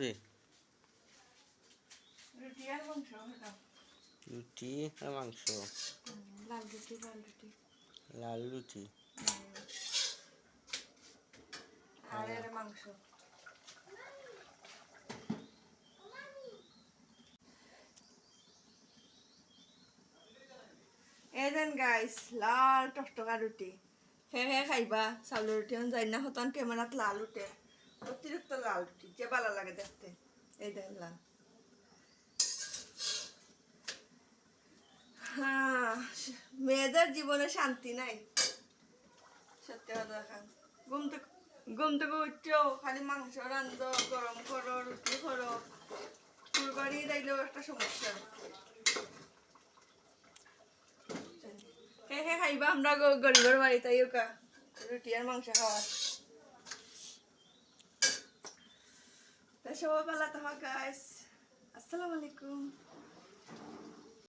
রে রুটি আর মাংস হলো। রুটি আর মাংস, লাল রুটি লাল রুটি লাল রুটি। আর এর মাংস। এই দেন গাইস, লাল টকটকা রুটি। হে খাইবা চাউলের রুটি যাই না হতান ক্যামেরাত লাল উঠে, অতিরিক্ত লাল রুটি যে ভালো লাগে দেখতে। এই দেন লাল। হ্যাঁ, মেয়েদের জীবনে শান্তি নাই, সত্যি কথা খান। ঘুম থেকে উঠছো খালি মাংস রান্ধো, গরম করো, রুটি করো। কুরবানি দিলেও একটা সমস্যা। হে খাইবা আমরা গরিবের বাড়ি তাই ওকা রুটি আর মাংস খাওয়ার। সবাই ভালো থাকা গাইস, আসসালামু আলাইকুম।